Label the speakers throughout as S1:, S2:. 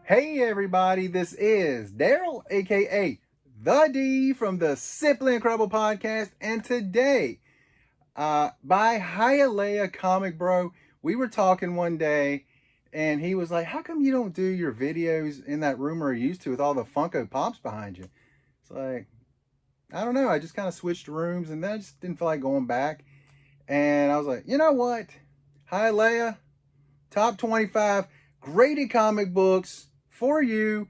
S1: Hey everybody, this is Daryl, aka The D from the Simply Incredible Podcast, and today, by Hialeah Comic Bro, we were talking one day, and he was like, "How come you don't do your videos in that room where you used to with all the Funko Pops behind you?" It's like, I don't know, I just kind of switched rooms, and then I just didn't feel like going back, and I was like, you know what, Hialeah, top 25 graded comic books for you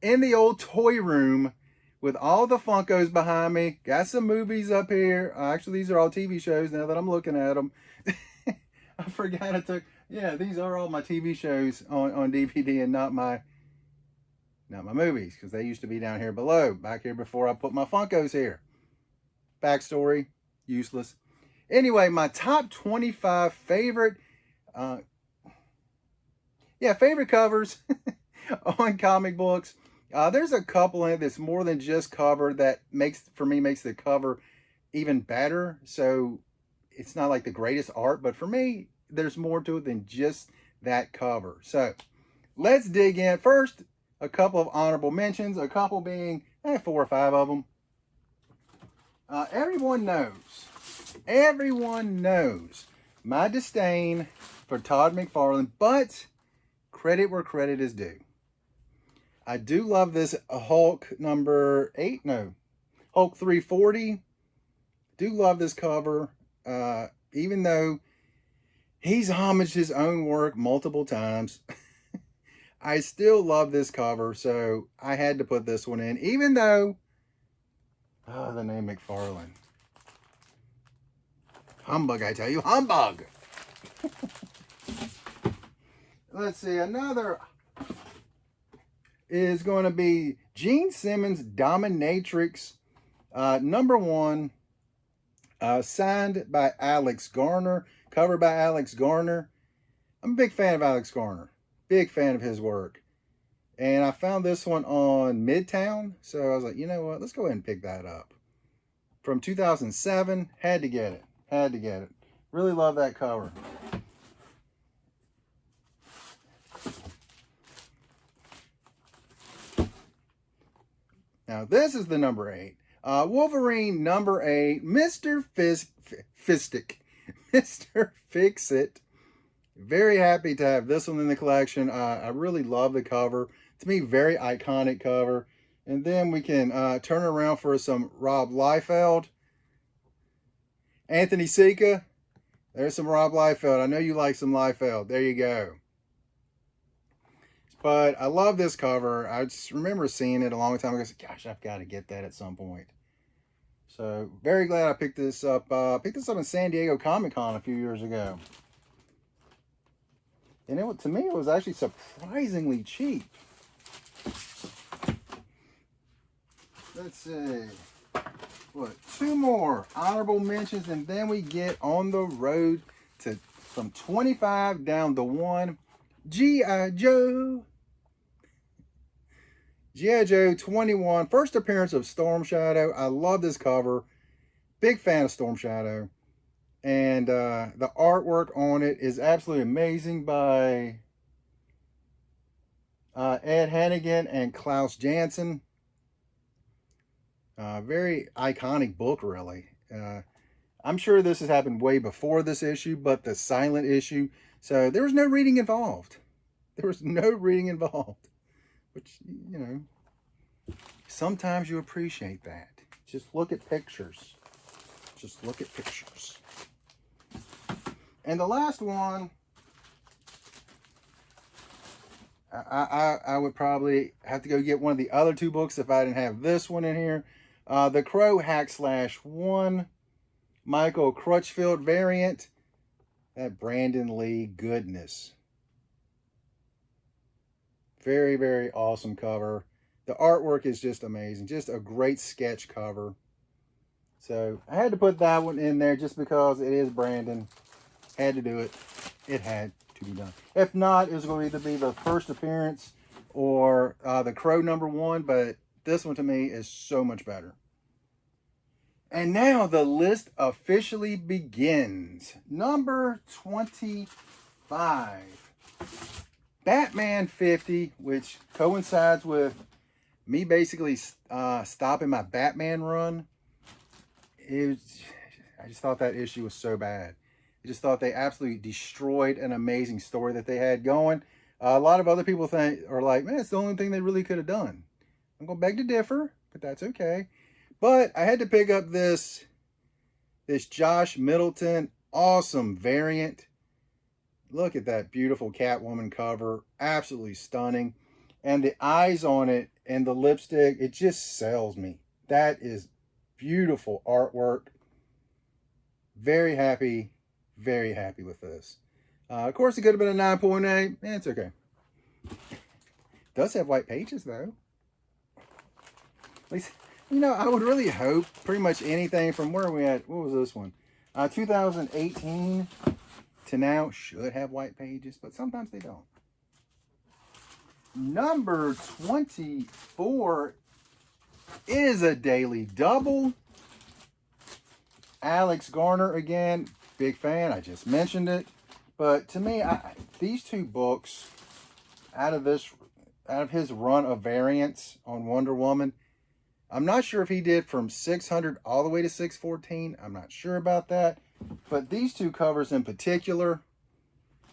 S1: in the old toy room with all the Funkos behind me. Got some movies up here. Actually, these are all TV shows now that I'm looking at them. I forgot I took, yeah, these are all my TV shows on DVD and not my movies, because they used to be down here below, back here before I put my Funkos here. Backstory, useless. Anyway, my top 25 favorite, favorite covers on comic books. There's a couple in it that's more than just cover that makes the cover even better. So it's not like the greatest art, but for me, there's more to it than just that cover. So let's dig in. First, a couple of honorable mentions, a couple being 4 or 5 of them. Everyone knows my disdain for Todd McFarlane, but credit where credit is due. I do love this Hulk number 8, no, Hulk 340. Do love this cover, even though he's homaged his own work multiple times. I still love this cover, so I had to put this one in, even though, the name McFarlane. Humbug, I tell you, humbug. Let's see, another is going to be Gene Simmons' Dominatrix, number 1, signed by Alex Garner, covered by Alex Garner. I'm a big fan of Alex Garner, big fan of his work. And I found this one on Midtown, so I was like, you know what, let's go ahead and pick that up. From 2007, had to get it. Really love that cover. Now, this is the number 8. Wolverine number 8, Mr. Fistic. Mr. Fix-It. Very happy to have this one in the collection. I really love the cover. To me, very iconic cover. And then we can turn around for some Rob Liefeld. Anthony Sika. There's some Rob Liefeld. I know you like some Liefeld. There you go. But I love this cover. I just remember seeing it a long time ago. I said, gosh, I've got to get that at some point. So very glad I picked this up. Picked this up in San Diego Comic-Con a few years ago. And to me, it was actually surprisingly cheap. Let's see. What? 2 more honorable mentions, and then we get on the road to from 25 down to 1. G.I. Joe. G.I. Joe 21. First appearance of Storm Shadow. I love this cover. Big fan of Storm Shadow. And the artwork on it is absolutely amazing by Ed Hannigan and Klaus Janson. Very iconic book, really. I'm sure this has happened way before this issue, but the silent issue. So there was no reading involved. Which, you know, sometimes you appreciate that. Just look at pictures. And the last one, I would probably have to go get one of the other 2 books if I didn't have this one in here. The Crow /1, Michael Crutchfield variant. That Brandon Lee goodness. Very, very awesome cover. The artwork is just amazing. Just a great sketch cover. So I had to put that one in there just because it is Brandon. Had to do it. It had to be done. If not, it was going to either be the first appearance or the Crow number 1. But this one to me is so much better. And now the list officially begins. Number 25. Batman 50, which coincides with me basically stopping my Batman run. I just thought that issue was so bad. I just thought they absolutely destroyed an amazing story that they had going. A lot of other people are like, man, it's the only thing they really could have done. I'm going to beg to differ, but that's okay. But I had to pick up this Josh Middleton awesome variant. Look at that beautiful Catwoman cover. Absolutely stunning. And the eyes on it and the lipstick, it just sells me. That is beautiful artwork. Very happy with this. Of course, it could have been a 9.8. It's okay. It does have white pages, though. At least, I would really hope pretty much anything from where are we at? What was this one? 2018 to now should have white pages, but sometimes they don't. Number 24 is a daily double. Alex Garner again, big fan. I just mentioned it, but to me, these two books out of his run of variants on Wonder Woman, I'm not sure if he did from 600 all the way to 614. I'm not sure about that, but these two covers in particular,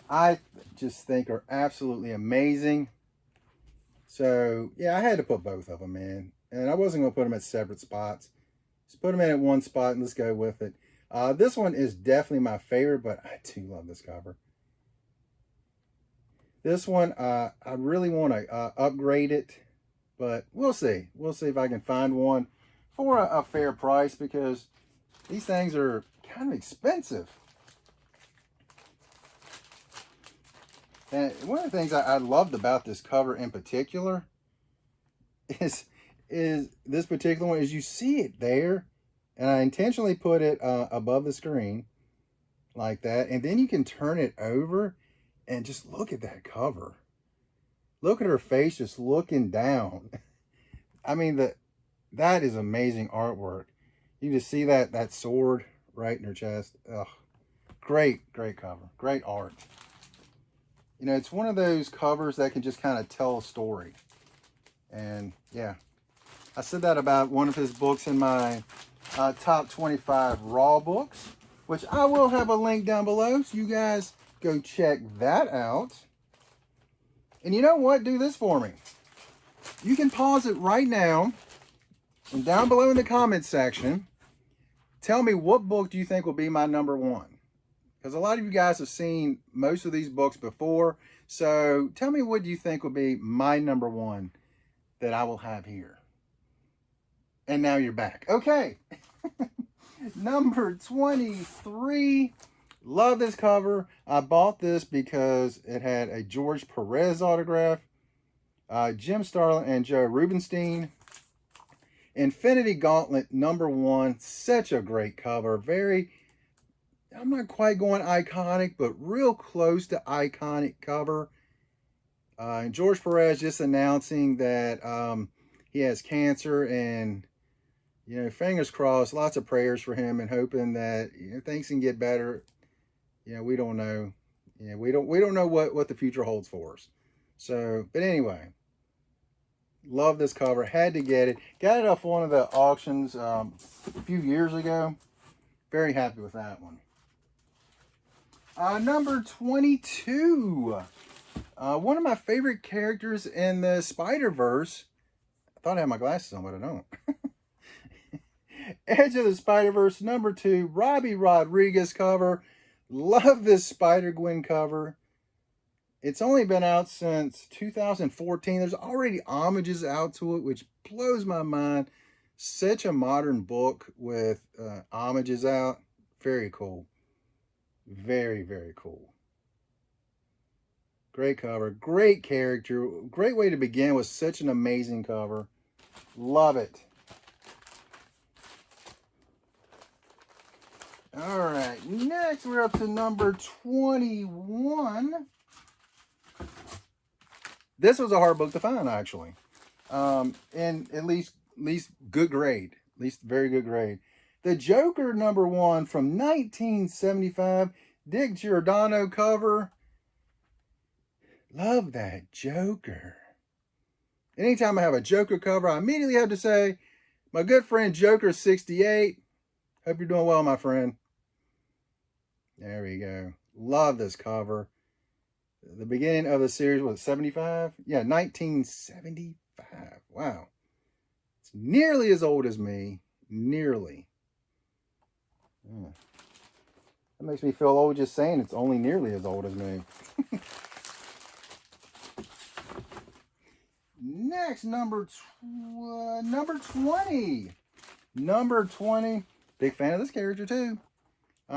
S1: I just think are absolutely amazing. So yeah, I had to put both of them in, and I wasn't going to put them at separate spots. Just put them in at one spot and let's go with it. This one is definitely my favorite, but I do love this cover. This one, I really want to upgrade it, but we'll see. We'll see if I can find one for a fair price, because these things are kind of expensive. And one of the things I loved about this cover in particular is this particular one is you see it there, and I intentionally put it above the screen like that, and then you can turn it over and just look at that cover. Look at her face just looking down. I mean, that is amazing artwork. You just see that sword right in her chest. Ugh. Great cover. Great art. It's one of those covers that can just kind of tell a story. And yeah, I said that about one of his books in my top 25 Raw books, which I will have a link down below, so you guys go check that out. And you know what? Do this for me. You can pause it right now, and down below in the comments section, tell me what book do you think will be my number one. Because a lot of you guys have seen most of these books before, so tell me what do you think will be my number one that I will have here. And now you're back. Okay. Number 23. Love this cover. I bought this because it had a George Perez autograph, Jim Starlin and Joe Rubenstein. Infinity Gauntlet #1. Such a great cover. I'm not quite going iconic, but real close to iconic cover. And George Perez just announcing that he has cancer, and fingers crossed, lots of prayers for him, and hoping that things can get better. We don't know. We don't know what the future holds for us. So, but anyway, love this cover. Had to get it. Got it off one of the auctions a few years ago. Very happy with that one. Number 22. One of my favorite characters in the Spider-Verse. I thought I had my glasses on, but I don't. Edge of the Spider-Verse #2. Robbie Rodriguez cover. Love this Spider-Gwen cover. It's only been out since 2014. There's already homages out to it, which blows my mind. Such a modern book with homages out. Very cool. Very, very cool. Great cover. Great character. Great way to begin with such an amazing cover. Love it. All right. Next, we're up to number 21. This was a hard book to find, actually. And at least good grade. At least very good grade. The Joker #1 from 1975. Dick Giordano cover. Love that Joker. Anytime I have a Joker cover, I immediately have to say, my good friend Joker68. Hope you're doing well, my friend. There we go. Love this cover. The beginning of the series was 75? Yeah, 1975. Wow. It's nearly as old as me. Nearly. Yeah. That makes me feel old just saying it's only nearly as old as me. Next, number 20. Number 20. Big fan of this character too.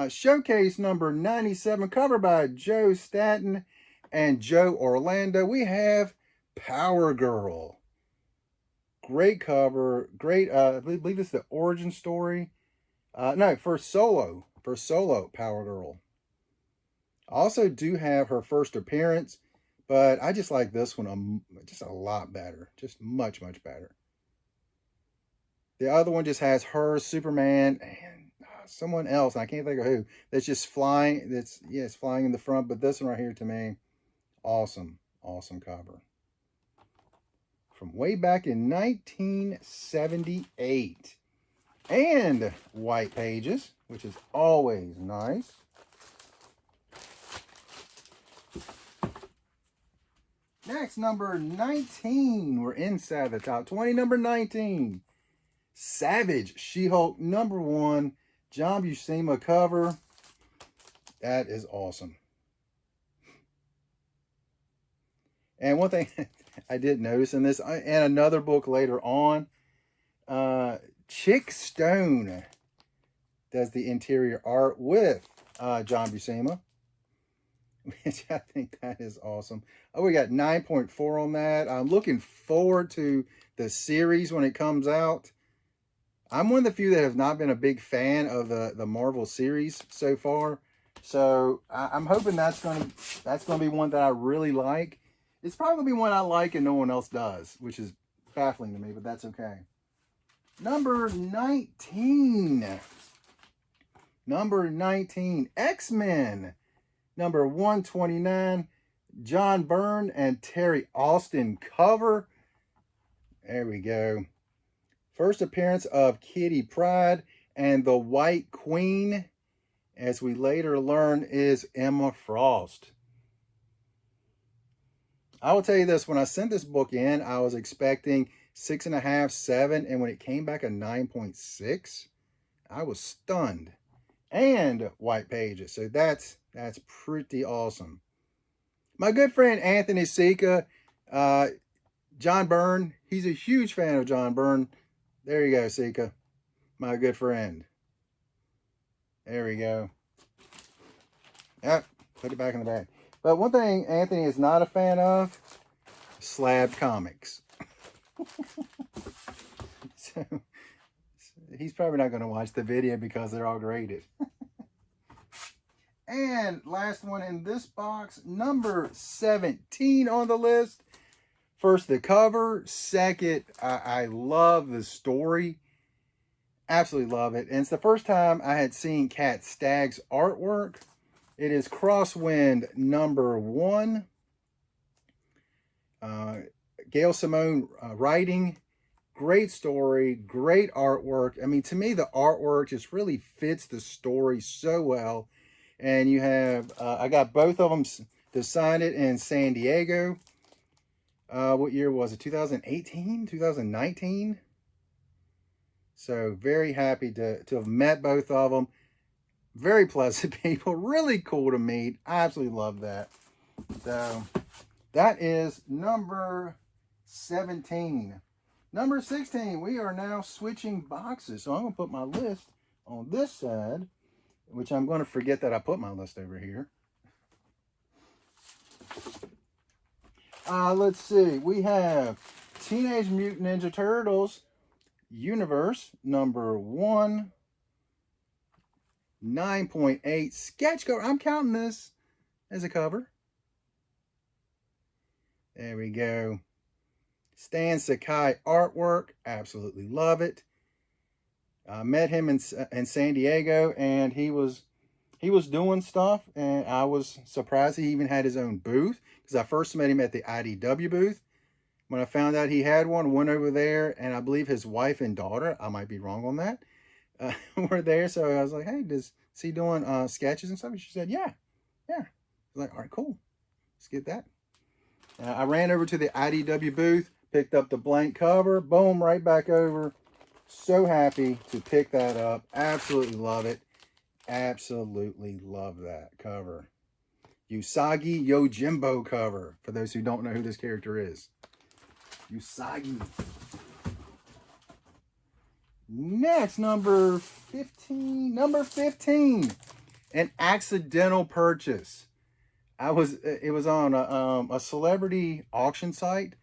S1: Showcase number 97, covered by Joe Staton and Joe Orlando. We have Power Girl. Great cover. Great, I believe it's the origin story. No, for solo Power Girl. Also do have her first appearance, but I just like this one just a lot better. Just much, much better. The other one just has her, Superman, and someone else. I can't think of who. That's just flying. It's flying in the front. But this one right here, to me, awesome, awesome cover. From way back in 1978. And white pages, which is always nice. Next, number 19. We're inside the top 20. Number 19. Savage She-Hulk #1. John Buscema cover. That is awesome. And one thing I did notice in this, and another book later on, Chick Stone does the interior art with John Buscema, which I think that is awesome. Oh, we got 9.4 on that. I'm looking forward to the series when it comes out. I'm one of the few that have not been a big fan of the Marvel series so far. So I'm hoping that's gonna be one that I really like. It's probably gonna be one I like and no one else does, which is baffling to me, but that's okay. Number 19. Number 19. X-Men. Number 129. John Byrne and Terry Austin cover. There we go. First appearance of Kitty Pryde and the White Queen, as we later learn, is Emma Frost. I will tell you this, when I sent this book in, I was expecting 6.5, 7, and when it came back a 9.6, I was stunned. And white pages, so that's pretty awesome. My good friend Anthony Sika, John Byrne, he's a huge fan of John Byrne. There you go, Sika, my good friend. There we go. Yep, put it back in the bag. But one thing Anthony is not a fan of, slab comics. So he's probably not going to watch the video because they're all graded. And last one in this box, number 17 on the list. First, the cover. Second, I love the story. Absolutely love it. And it's the first time I had seen Kat Stagg's artwork. It is Crosswind #1. Gail Simone writing. Great story. Great artwork. I mean, to me, the artwork just really fits the story so well. And you have, I got both of them to sign it in San Diego. What year was it? 2018? 2019? So very happy to have met both of them. Very pleasant people. Really cool to meet. I absolutely love that. So that is number 17. Number 16. We are now switching boxes. So I'm going to put my list on this side, which I'm going to forget that I put my list over here. Let's see. We have Teenage Mutant Ninja Turtles Universe #1. 9.8 sketch cover. I'm counting this as a cover. There we go. Stan Sakai artwork. Absolutely love it. I met him in San Diego, and he was he was doing stuff, and I was surprised he even had his own booth, because I first met him at the IDW booth. When I found out he had one, went over there, and I believe his wife and daughter, I might be wrong on that, were there. So I was like, hey, is he doing sketches and stuff? And she said, yeah. I was like, all right, cool. Let's get that. I ran over to the IDW booth, picked up the blank cover, boom, right back over. So happy to pick that up. Absolutely love it. Absolutely love that cover. Usagi Yojimbo cover, for those who don't know who this character is. Usagi. Next, number 15. Number 15. An accidental purchase. It was on a celebrity auction site,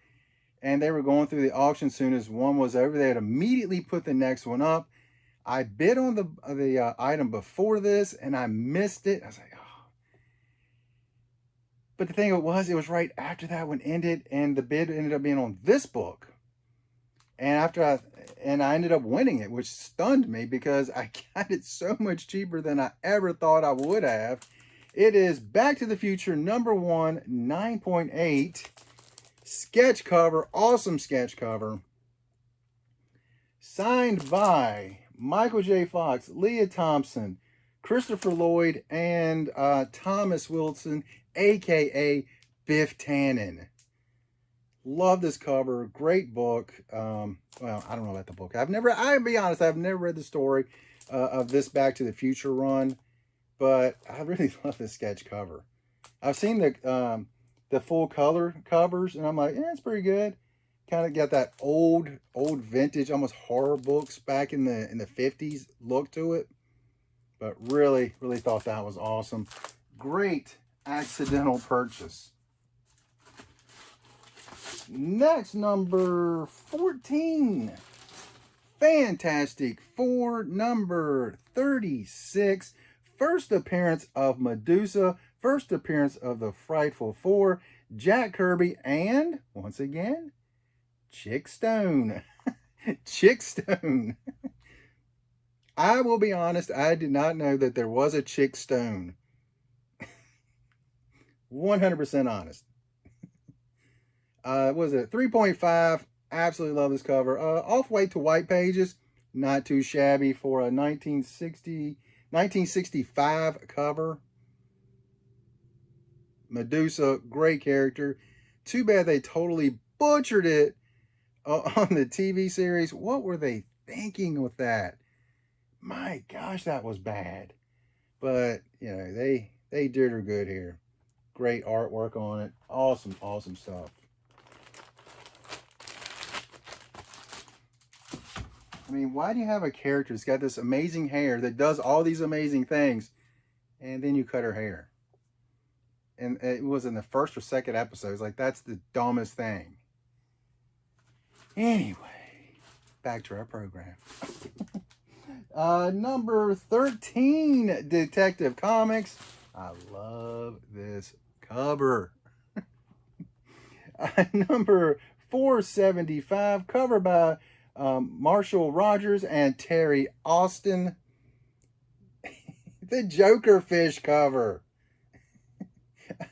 S1: and they were going through the auction. Soon as one was over, they had immediately put the next one up. I bid on the item before this, and I missed it. I was like, oh. But the thing it was right after that one ended, and the bid ended up being on this book. And I ended up winning it, which stunned me because I got it so much cheaper than I ever thought I would have. It is Back to the Future #1, 9.8. Sketch cover, awesome sketch cover. Signed by Michael J. Fox, Leah Thompson, Christopher Lloyd, and Thomas Wilson, a.k.a. Biff Tannen. Love this cover. Great book. Well, I don't know about the book. I'll be honest, I've never read the story of this Back to the Future run, but I really love this sketch cover. I've seen the full color covers, and I'm like, yeah, it's pretty good. Kind of got that old vintage, almost horror books back in the 50s look to it. But really, really thought that was awesome. Great accidental purchase. Next, number 14. Fantastic Four, number 36. First appearance of Medusa. First appearance of the Frightful Four. Jack Kirby and, once again, Chick Stone. Chick Stone. I will be honest, I did not know that there was a Chick Stone. 100% honest. Was it 3.5? Absolutely love this cover. Off white to white pages. Not too shabby for a 1965 cover. Medusa, great character. Too bad they totally butchered it on the TV series. What were they thinking with that? My gosh, that was bad. But, you know, they did her good here. Great artwork on it. Awesome, awesome stuff. I mean, why do you have a character that's got this amazing hair that does all these amazing things, and then you cut her hair? And it was in the first or second episode. It's like, that's the dumbest thing. Anyway, back to our program. Number 13, Detective Comics. I love this cover. Number 475, cover by Marshall Rogers and Terry Austin. The Joker fish cover.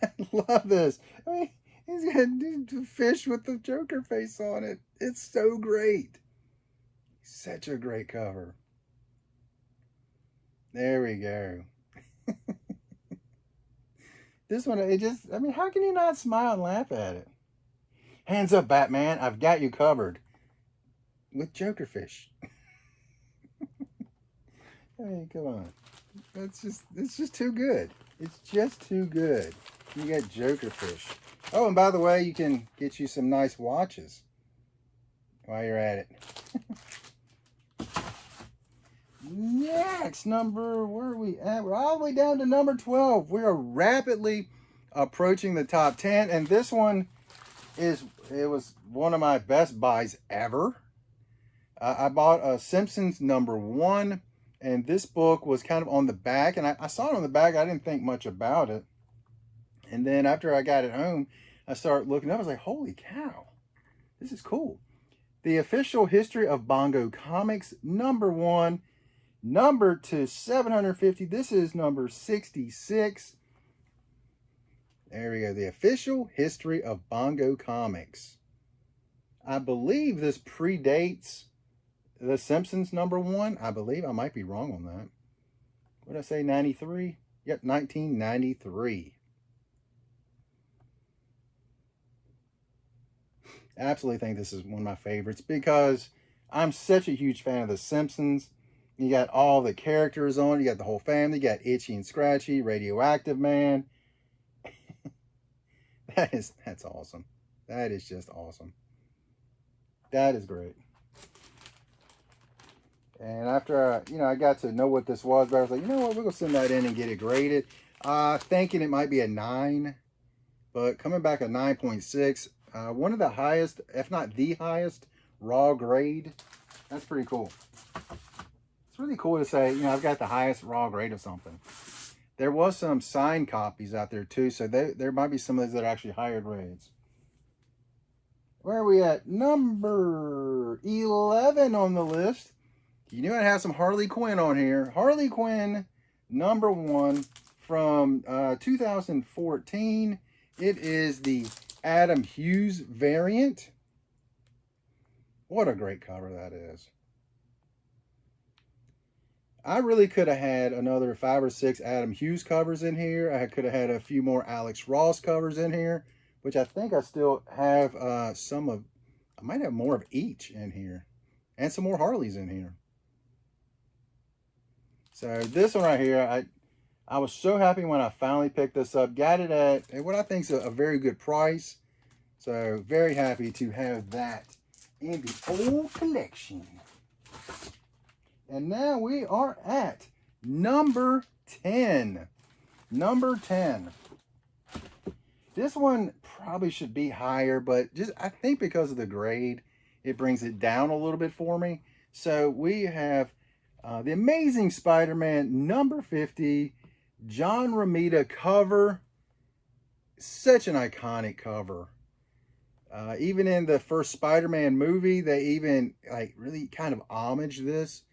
S1: I love this. I mean, he's got a fish with the Joker face on it. It's so great. Such a great cover. There we go. This one, I mean, how can you not smile and laugh at it? Hands up, Batman. I've got you covered. With Joker fish. I mean, come on. It's just too good. It's just too good. You got Joker fish. Oh, and by the way, you can get you some nice watches while you're at it. Next, where are we at? We're all the way down to number 12. We are rapidly approaching the top 10, and this one was one of my best buys ever. I bought Simpsons #1, and this book was kind of on the back, and I saw it on the back. I didn't think much about it. And then after I got it home, I started looking up. I was like, holy cow, this is cool. The Official History of Bongo Comics #1, numbered to 750. This is number 66. There we go. The official history of Bongo Comics. I believe this predates The Simpsons #1. I believe. I might be wrong on that. What did I say? 93? Yep, 1993. Absolutely think this is one of my favorites because I'm such a huge fan of The Simpsons. You got all the characters on it. You got the whole family. You got Itchy and Scratchy, Radioactive Man. That's awesome. That is just awesome. That is great. And after I got to know what this was, but I was like, you know what, we're gonna send that in and get it graded. Thinking it might be a 9, but coming back a 9.6. One of the highest, if not the highest, raw grade. That's pretty cool. It's really cool to say, I've got the highest raw grade of something. There was some signed copies out there too, so there might be some of those that are actually higher grades. Where are we at? Number 11 on the list. You knew I'd have some Harley Quinn on here. Harley Quinn, #1 from 2014. It is the Adam Hughes variant. What a great cover that is. I really could have had another 5 or 6 Adam Hughes covers in here. I could have had a few more Alex Ross covers in here, which I think I still have I might have more of each in here. And some more Harleys in here. So this one right here, I was so happy when I finally picked this up. Got it at what I think is a very good price. So very happy to have that in the old collection. And now we are at number 10. Number 10. This one probably should be higher, but I think because of the grade, it brings it down a little bit for me. So we have the Amazing Spider-Man #50, John Romita cover. Such an iconic cover. Even in the first Spider-Man movie, they even really kind of homage this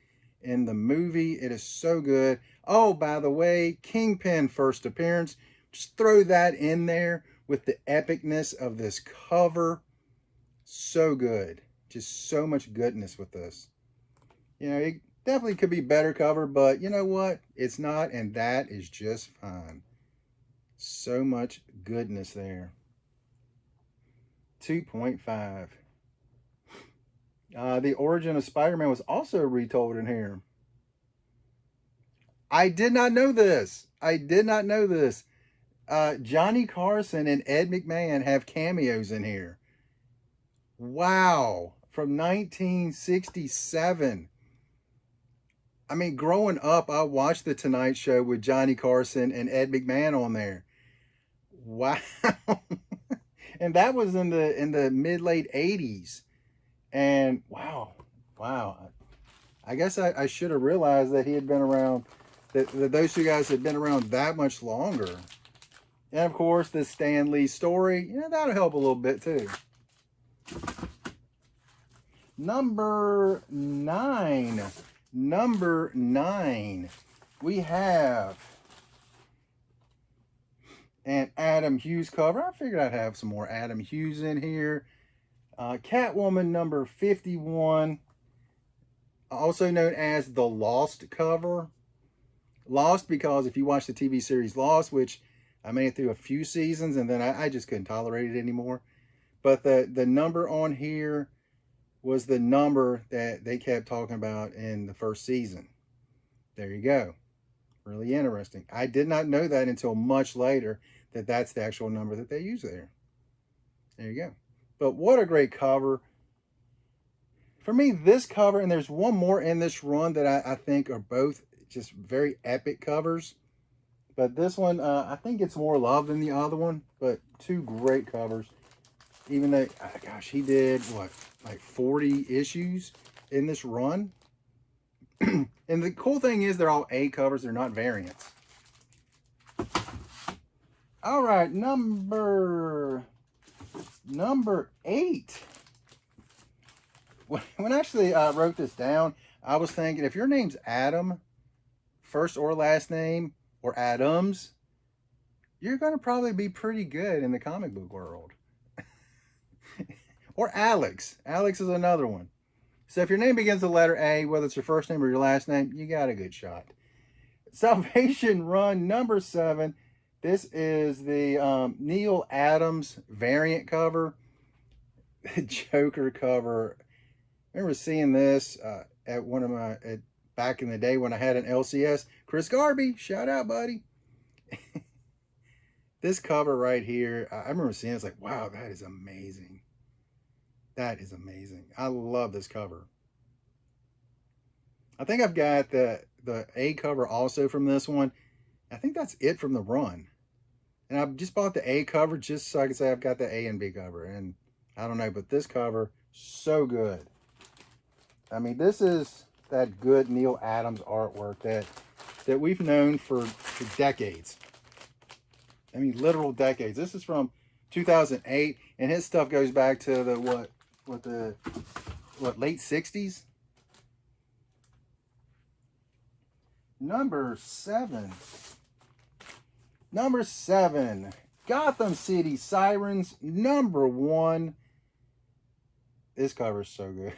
S1: in the movie. It is so good. Oh, by the way, Kingpin first appearance. Just throw that in there with the epicness of this cover. So good. Just so much goodness with this. It definitely could be better cover, but you know what? It's not, and that is just fine. So much goodness there. 2.5. The origin of Spider-Man was also retold in here. I did not know this. Johnny Carson and Ed McMahon have cameos in here. Wow. From 1967. I mean, growing up, I watched The Tonight Show with Johnny Carson and Ed McMahon on there. Wow. And that was in the mid-late 80s. And wow. I guess I should have realized that he had been around, that those two guys had been around that much longer. And of course, the Stan Lee story, that'll help a little bit too. Number 9. Number 9. We have an Adam Hughes cover. I figured I'd have some more Adam Hughes in here. Catwoman #51. Also known as the Lost cover. Lost because if you watch the TV series Lost, which I made it through a few seasons and then I just couldn't tolerate it anymore. But the number on here was the number that they kept talking about in the first season. There you go. Really interesting. I did not know that until much later, that that's the actual number that they use there. There you go. But what a great cover. For me, this cover, and there's one more in this run that I think are both just very epic covers. But this one, I think it's more love than the other one. But two great covers. Even though, gosh, he did, what, like 40 issues in this run? And the cool thing is they're all A covers. They're not variants. All right, number 8. When I actually wrote this down, I was thinking, if your name's Adam, first or last name, or Adams, you're going to probably be pretty good in the comic book world. Or Alex. Alex is another one. So if your name begins with the letter A, whether it's your first name or your last name, you got a good shot. Salvation Run number 7. This is the Neil Adams variant cover. The Joker cover. I remember seeing this at one of my, back in the day when I had an LCS. Chris Garby, shout out, buddy. This cover right here, I remember seeing it. It's like, wow, that is amazing. That is amazing. I love this cover. I think I've got the A cover also from this one. I think that's it from the run. And I just bought the A cover just so I can say I've got the A and B cover. And I don't know, but this cover, so good. I mean, this is that good Neil Adams artwork that we've known for decades. I mean, literal decades. This is from 2008, and his stuff goes back to the late 60s. Number 7. Number 7. Gotham City Sirens number 1. This cover is so good.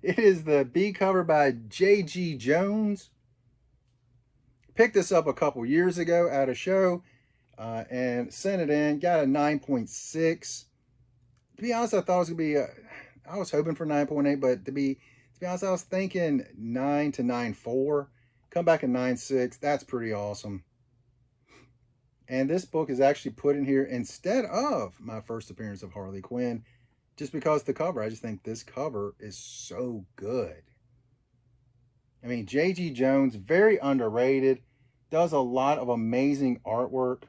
S1: It is the B cover by J.G. Jones. Picked this up a couple years ago at a show and sent it in. Got a 9.6. To be honest, I thought it was going to be, I was hoping for 9.8, but to be honest, I was thinking 9 to 9.4. Come back at 9.6. That's pretty awesome. And this book is actually put in here instead of my first appearance of Harley Quinn, just because the cover, I just think this cover is so good. I mean, J.G. Jones, very underrated, does a lot of amazing artwork.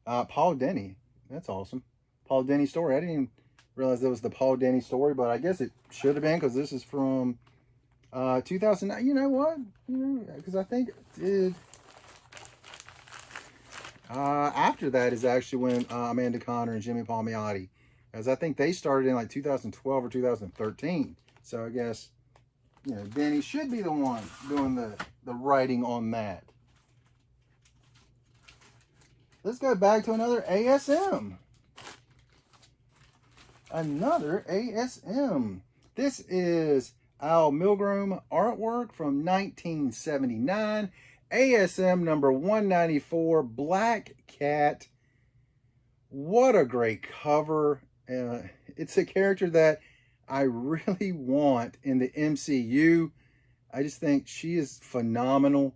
S1: Paul Dini, that's awesome. Paul Dini story. I didn't even realize that was the Paul Dini story, but I guess it should have been because this is from 2009. You know what? Because I think it did. After that is actually when Amanda Conner and Jimmy Palmiotti, as I think they started in like 2012 or 2013. So I guess, Denny should be the one doing the writing on that. Let's go back to another ASM. Another ASM. This is Al Milgrom artwork from 1979. ASM number 194, Black Cat. What a great cover. It's a character that I really want in the MCU. I just think she is phenomenal.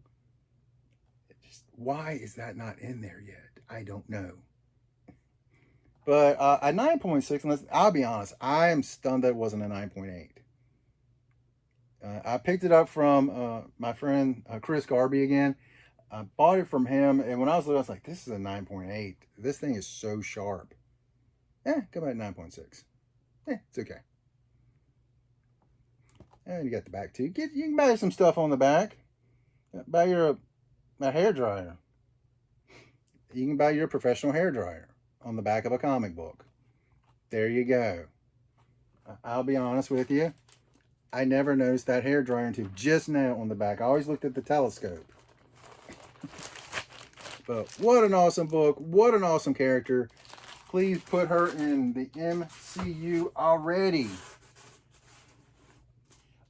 S1: Why is that not in there yet? I don't know. But a 9.6, and I'll be honest, I am stunned that it wasn't a 9.8. I picked it up from my friend Chris Garby again. I bought it from him, and when I was little, I was like, this is a 9.8. This thing is so sharp. Come out at 9.6. It's okay. And you got the back too. You can buy some stuff on the back. Buy your hair dryer. You can buy your professional hair dryer on the back of a comic book. There you go. I'll be honest with you. I never noticed that hair dryer until just now on the back. I always looked at the telescope. But what an awesome book. What an awesome character. Please put her in the MCU already.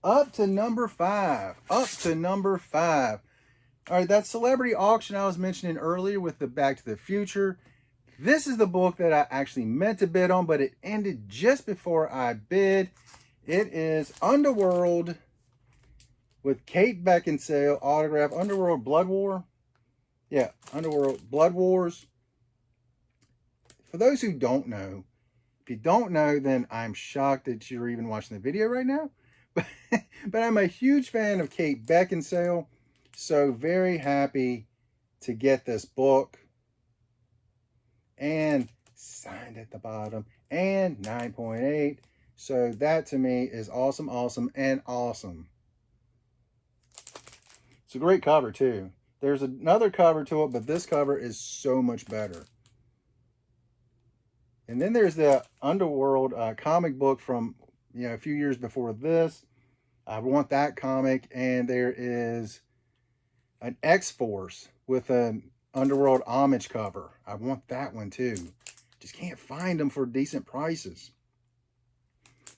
S1: Up to number 5. Up to number 5. All right, that celebrity auction I was mentioning earlier with the Back to the Future. This is the book that I actually meant to bid on, but it ended just before I bid. It is Underworld with Kate Beckinsale autograph. Underworld Blood War. Yeah, Underworld Blood Wars. For those who don't know, if you don't know, then I'm shocked that you're even watching the video right now. But I'm a huge fan of Kate Beckinsale. So very happy to get this book. And signed at the bottom. And 9.8. So that to me is awesome, awesome, and awesome. It's a great cover too. There's another cover to it, but this cover is so much better. And then there's the Underworld comic book from a few years before this. I want that comic. And there is an X-Force with an Underworld homage cover. I want that one too. Just can't find them for decent prices.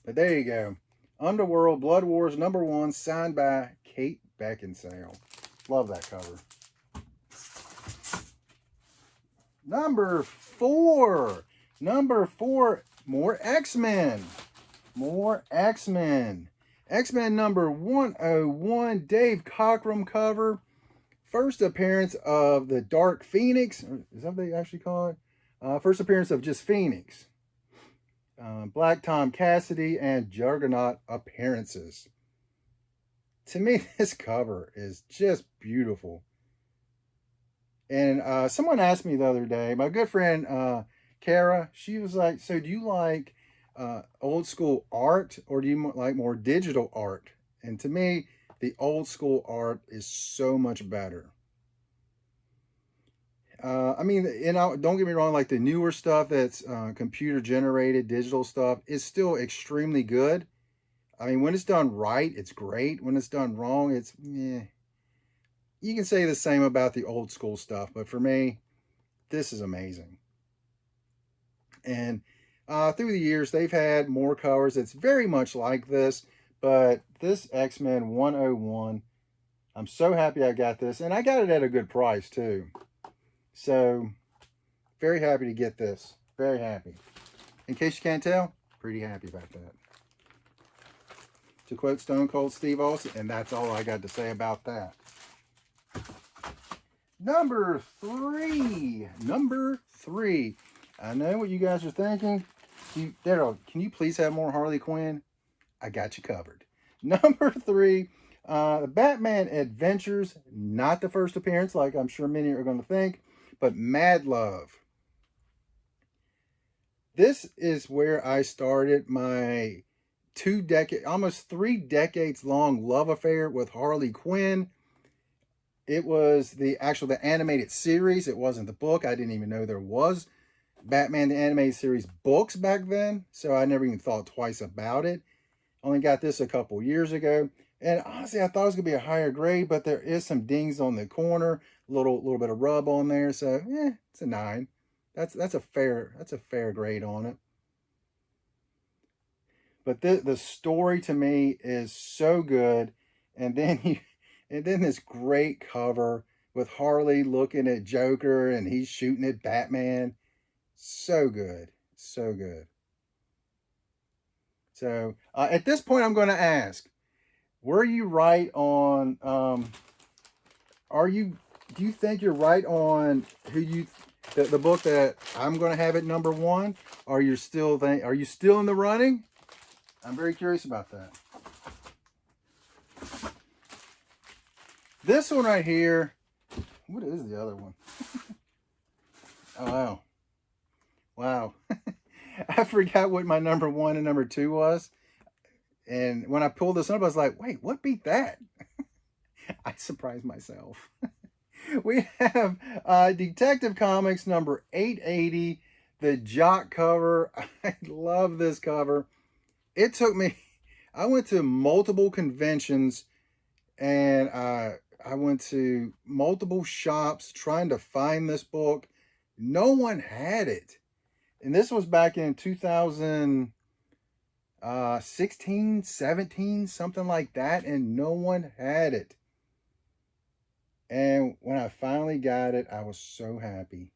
S1: But there you go. Underworld Blood Wars #1, signed by Kate Beckinsale. Love that cover. Number 4. Number 4, more X-Men. More X-Men. X-Men number 101, Dave Cockrum cover. First appearance of the Dark Phoenix. Is that what they actually call it? First appearance of just Phoenix. Black Tom Cassidy and Juggernaut appearances. To me, this cover is just beautiful. And someone asked me the other day, my good friend Kara, she was like, so do you like old school art or do you like more digital art? And to me, the old school art is so much better. I mean, don't get me wrong, like the newer stuff that's computer generated digital stuff is still extremely good. I mean, when it's done right, it's great. When it's done wrong, it's You can say the same about the old school stuff, but for me, this is amazing. And through the years, they've had more covers that's very much like this, but this X-Men 101, I'm so happy I got this, and I got it at a good price too. So, very happy to get this. Very happy. In case you can't tell, pretty happy about that. To quote Stone Cold Steve Austin, and that's all I got to say about that. Number 3. Number 3. I know what you guys are thinking. Daryl, can you please have more Harley Quinn? I got you covered. Number 3. The Batman Adventures. Not the first appearance, like I'm sure many are going to think, but Mad Love. This is where I started my almost 3 decades long love affair with Harley Quinn. It was the animated series. It wasn't the book. I didn't even know there was Batman the Animated Series books back then, so I never even thought twice about it. Only got this a couple years ago, and honestly, I thought it was gonna be a higher grade, but there is some dings on the corner, a little bit of rub on there, so it's a 9. That's a fair grade on it. But the story to me is so good, and then this great cover with Harley looking at Joker and he's shooting at Batman. So good, so good. So at this point, I'm going to ask: were you right on? Do you think you're right on the book that I'm going to have at number 1? Are you still in the running? I'm very curious about that. This one right here, what is the other one? Oh, wow. Wow. I forgot what my number 1 and number 2 was. And when I pulled this up, I was like, wait, what beat that? I surprised myself. We have Detective Comics number 880, the Jock cover. I love this cover. It took me, I went to multiple conventions and I went to multiple shops trying to find this book. No one had it. And this was back in 2016, 17, something like that. And no one had it. And when I finally got it, I was so happy.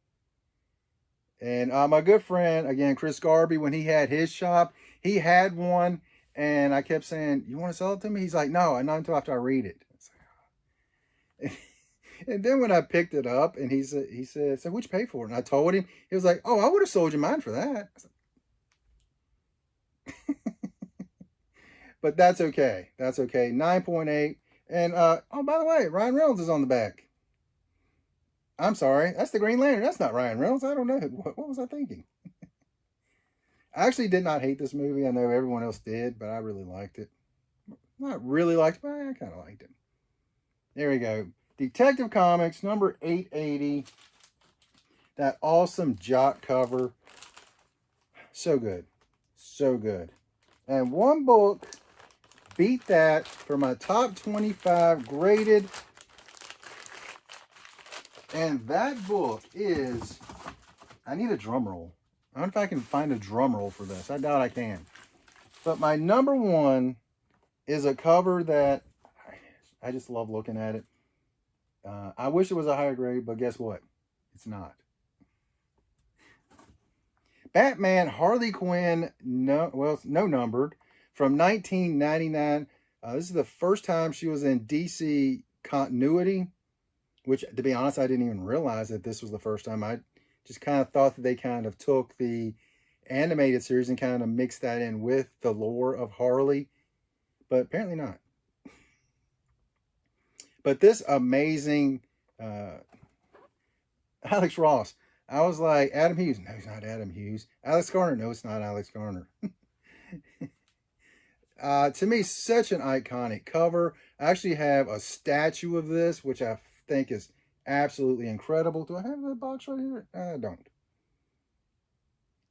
S1: And my good friend, again, Chris Garby, when he had his shop, he had one. And I kept saying, you want to sell it to me? He's like, no, not until after I read it. And then when I picked it up and he said, so what'd you pay for it? And I told him, he was like, oh, I would have sold you mine for that. But that's okay. That's okay. 9.8. And, oh, by the way, Ryan Reynolds is on the back. I'm sorry. That's the Green Lantern. That's not Ryan Reynolds. I don't know. What was I thinking? I actually did not hate this movie. I know everyone else did, but I really liked it. Not really liked it, but I kind of liked it. There we go. Detective Comics number 880. That awesome Jock cover. So good. So good. And one book beat that for my top 25 graded. And that book is, I need a drum roll. I wonder if I can find a drum roll for this. I doubt I can. But my number one is a cover that I just love looking at it. I wish it was a higher grade, but guess what? It's not. Batman Harley Quinn, no numbered, from 1999. This is the first time she was in DC continuity, which, to be honest, I didn't even realize that this was the first time. I just kind of thought that they kind of took the animated series and kind of mixed that in with the lore of Harley, but apparently not. But this amazing Alex Ross, I was like, Adam Hughes. No, it's not Adam Hughes. Alex Garner. No, it's not Alex Garner. To me, such an iconic cover. I actually have a statue of this, which I think is absolutely incredible. Do I have that box right here? I don't.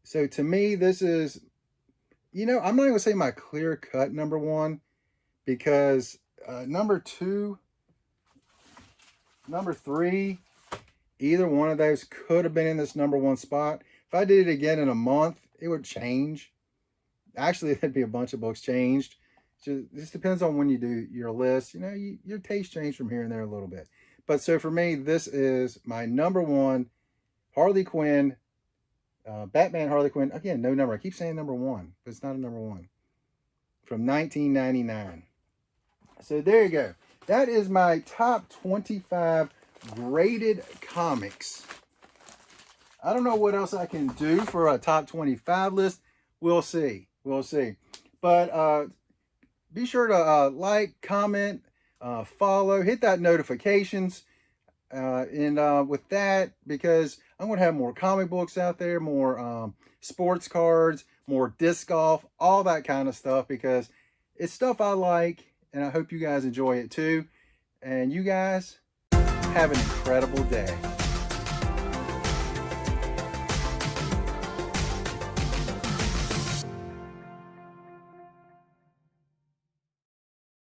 S1: So to me, this is, I'm not even going to say my clear-cut number one, because number two, number three, either one of those could have been in this number one spot. If I did it again in a month, it would change. Actually, there'd be a bunch of books changed. Just depends on when you do your list. Your taste change from here and there a little bit. But so for me, this is my number one, Harley Quinn, Batman Harley Quinn. Again, no number. I keep saying number one, but it's not a number one. From 1999. So there you go. That is my top 25 graded comics. I don't know what else I can do for a top 25 list. We'll see. We'll see. But be sure to like, comment, follow, hit that notifications. And with that, because I'm going to have more comic books out there, more sports cards, more disc golf, all that kind of stuff, because it's stuff I like, and I hope you guys enjoy it too. And you guys have an incredible day.